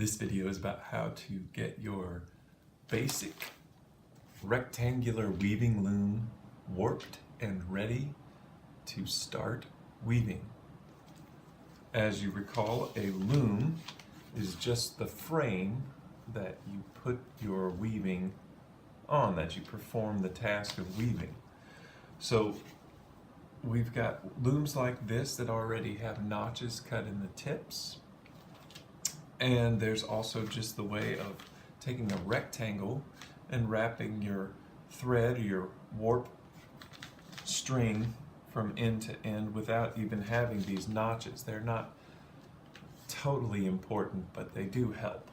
This video is about how to get your basic rectangular weaving loom warped and ready to start weaving. As you recall, a loom is just the frame that you put your weaving on, that you perform the task of weaving. So we've got looms like this that already have notches cut in the tips. And there's also just the way of taking a rectangle and wrapping your thread or your warp string from end to end without even having these notches. They're not totally important, but they do help.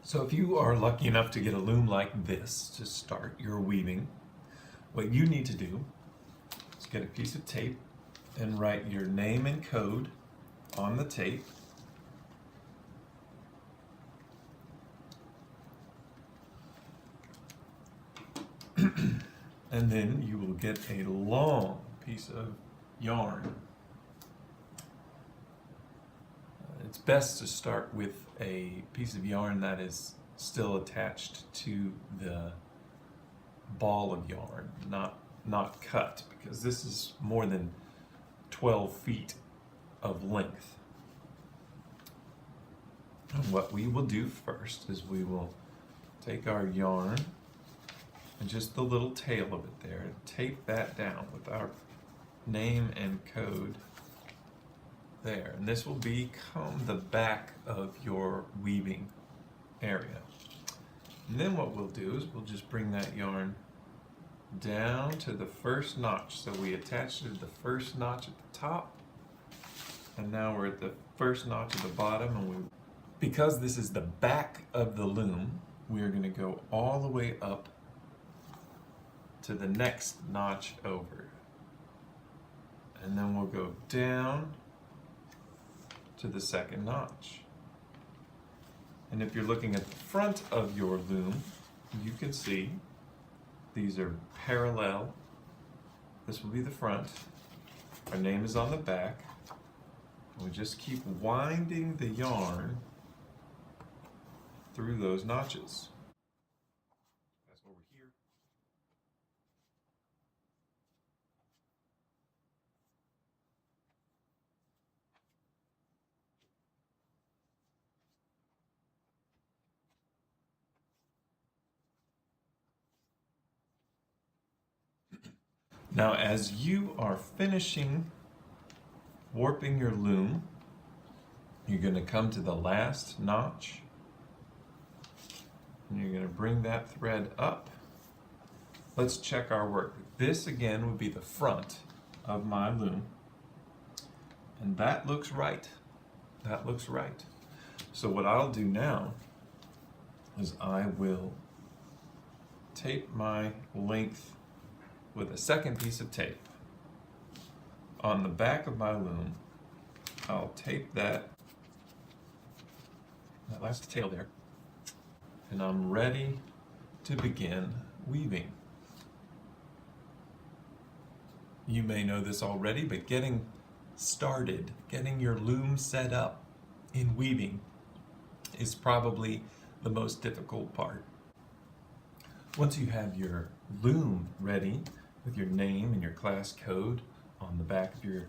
So if you are lucky enough to get a loom like this to start your weaving, what you need to do is get a piece of tape and write your name and code on the tape. And then you will get a long piece of yarn. It's best to start with a piece of yarn that is still attached to the ball of yarn, not cut, because this is more than 12 feet of length. And what we will do first is we will take our yarn and just the little tail of it there, and tape that down with our name and code there. And this will become the back of your weaving area. And then what we'll do is we'll just bring that yarn down to the first notch. So we attached it to the first notch at the top, and now we're at the first notch at the bottom. And because this is the back of the loom, we are going to go all the way up to the next notch over, and then we'll go down to the second notch. And if you're looking at the front of your loom, you can see these are parallel. This will be the front. Our name is on the back. We just keep winding the yarn through those notches. That's over here. Now, as you are finishing warping your loom, you're going to come to the last notch, and you're going to bring that thread up. Let's check our work. This again would be the front of my loom, and that looks right. That looks right. So what I'll do now is I will tape my length with a second piece of tape. On the back of my loom, I'll tape that last tail there, and I'm ready to begin weaving. You may know this already, but getting started, getting your loom set up in weaving is probably the most difficult part. Once you have your loom ready, with your name and your class code on the back of your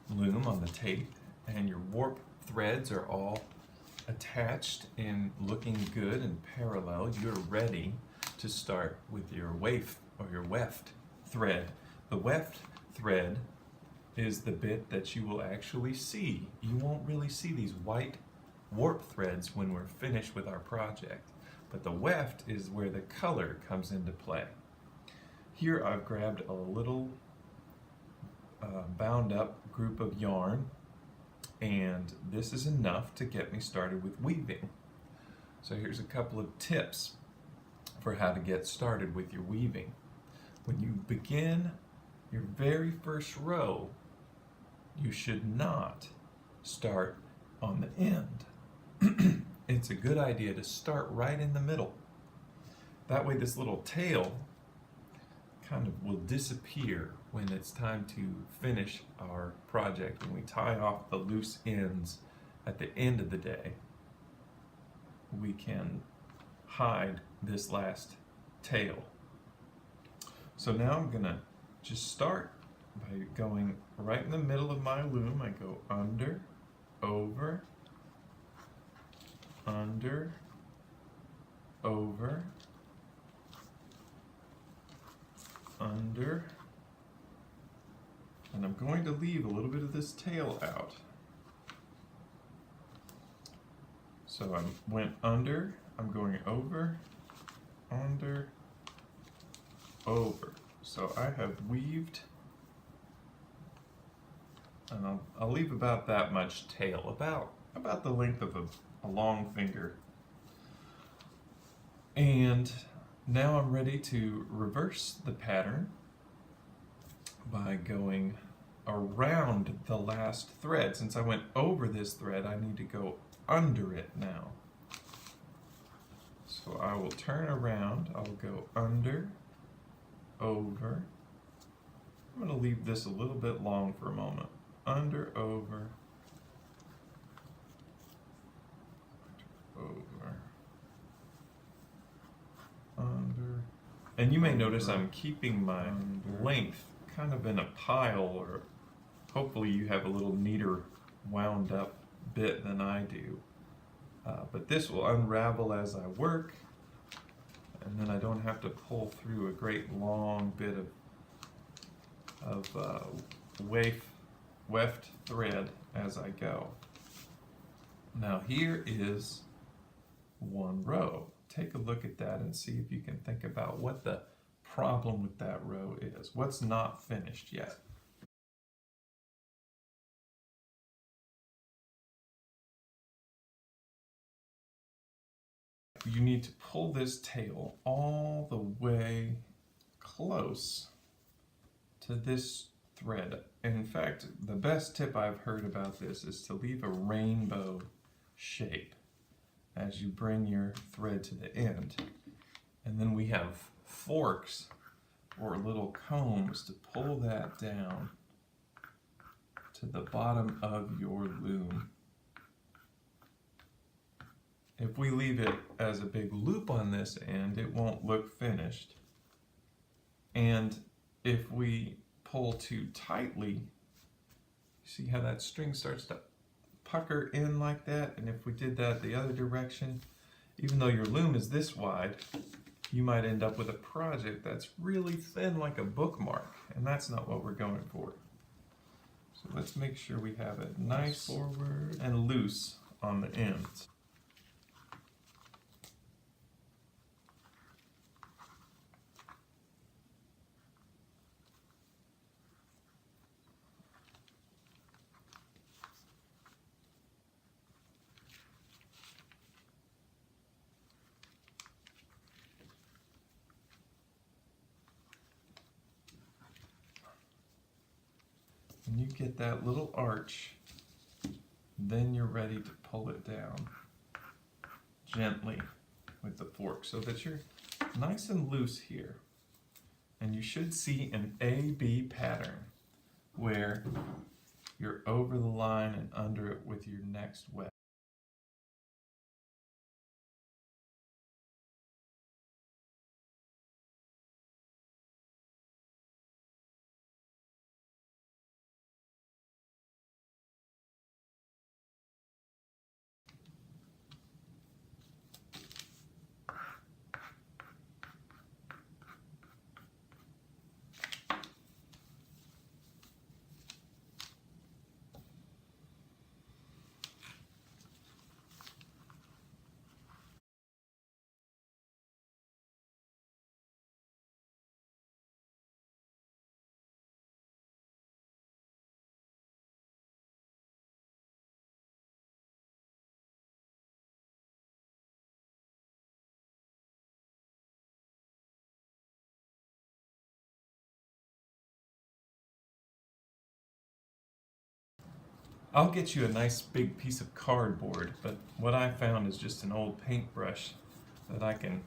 loom on the tape, and your warp threads are all attached and looking good and parallel, you're ready to start with your waif or your weft thread. The weft thread is the bit that you will actually see. You won't really see these white warp threads when we're finished with our project, but the weft is where the color comes into play. Here I've grabbed a little bound up group of yarn, and this is enough to get me started with weaving. So here's a couple of tips for how to get started with your weaving. When you begin your very first row, you should not start on the end. It's a good idea to start right in the middle. That way this little tail kind of will disappear when it's time to finish our project, when we tie off the loose ends at the end of the day. we can hide this last tail. So now I'm gonna just start by going right in the middle of my loom. I go under, over, under, over, under, and I'm going to leave a little bit of this tail out. So I went under, I'm going over, under, over. So I have weaved, and I'll leave about that much tail, about the length of a long finger. And now I'm ready to reverse the pattern by going around the last thread. Since I went over this thread, I need to go under it now. So I will turn around, I'll go under, over. I'm going to leave this a little bit long for a moment. Under, over, over, under. And you may notice I'm keeping my length kind of in a pile, or hopefully you have a little neater wound up bit than I do. But this will unravel as I work, and then I don't have to pull through a great long bit of weft thread as I go. Now here is one row. Take a look at that and see if you can think about what the problem with that row is. What's not finished yet? You need to pull this tail all the way close to this thread. In fact, the best tip I've heard about this is to leave a rainbow shape as you bring your thread to the end. And then we have forks or little combs to pull that down to the bottom of your loom. If we leave it as a big loop on this end, it won't look finished. And if we pull too tightly, see how that string starts to pucker in like that? And if we did that the other direction, even though your loom is this wide, you might end up with a project that's really thin like a bookmark, and that's not what we're going for. So let's make sure we have it nice forward and loose on the ends. When you get that little arch, then you're ready to pull it down gently with the fork so that you're nice and loose here. And you should see an A-B pattern where you're over the line and under it with your next weft. I'll get you a nice big piece of cardboard, but what I found is just an old paintbrush that I can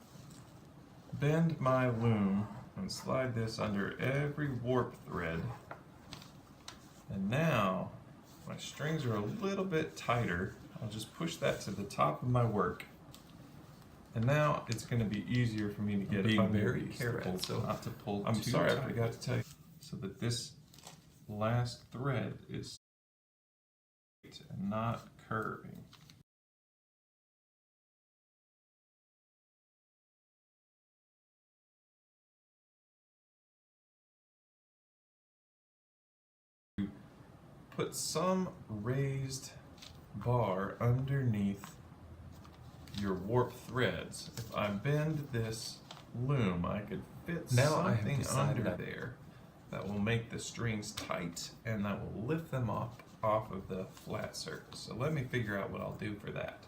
bend my loom and slide this under every warp thread. And now my strings are a little bit tighter. I'll just push that to the top of my work. And now it's going to be easier for me to get being if I'm very these careful threads. So not to pull I'm too sorry, I tight. forgot to tell you. So that this last thread is straight and not curving. Put some raised bar underneath your warp threads. If I bend this loom, I could fit something under there that will make the strings tight and that will lift them off of the flat surface. So let me figure out what I'll do for that.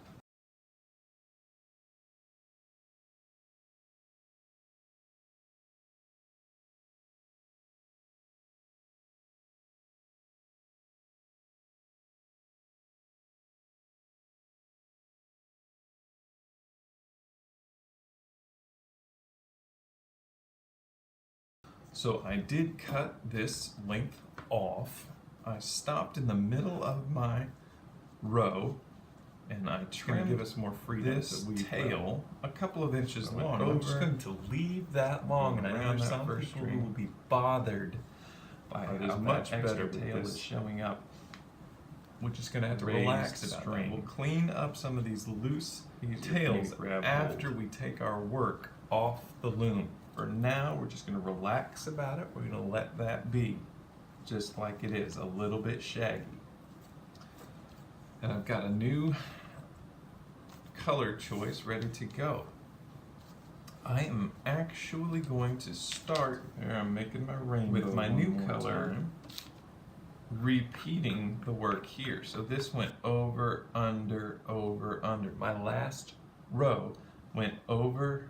So I did cut this length off. I stopped in the middle of my row and I trimmed give us more freedom this to weave tail a couple of inches long. over. I'm just going to leave that long, and I know Around that some first people string. will be bothered by But how it's that much extra better with tail this is showing up. We're just going to have to raised relax about that. string. We'll clean up some of these loose Easier for me tails to grab after hold. we take our work off the loom. For now, we're just going to relax about it. We're going to let that be just like it is, a little bit shaggy. And I've got a new color choice ready to go. I am actually going to start, here I'm making my rainbow with my new color, repeating the work here. So this went over, under, over, under. My last row went over,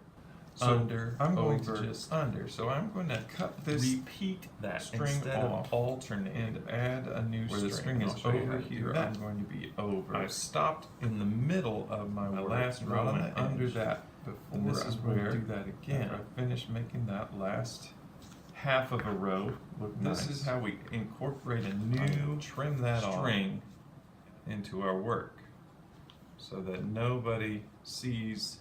under, I'm going over, to just under. So I'm going to cut this, repeat that string instead off, of alternate, and add a new where string. the string is I'll show you how over to do here, that. I'm going to be over. I stopped in the middle of my last row not on and the under edge. that. And this is I'm where going to do that again. after I finish making that last half of a row, Look this nice. is how we incorporate a I'm new gonna trim that string into our work so that nobody sees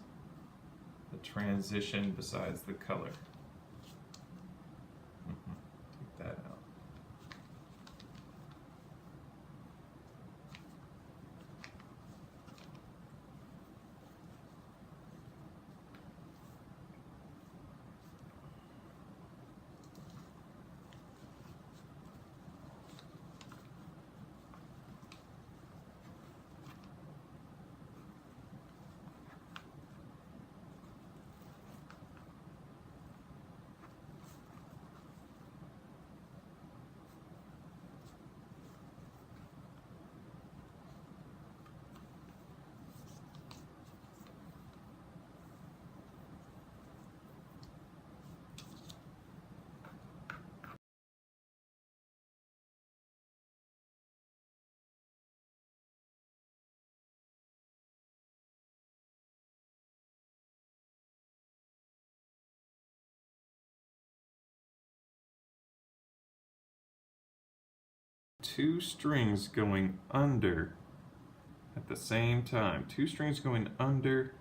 the transition besides the color. Take that out. Two strings going under at the same time. Two strings going under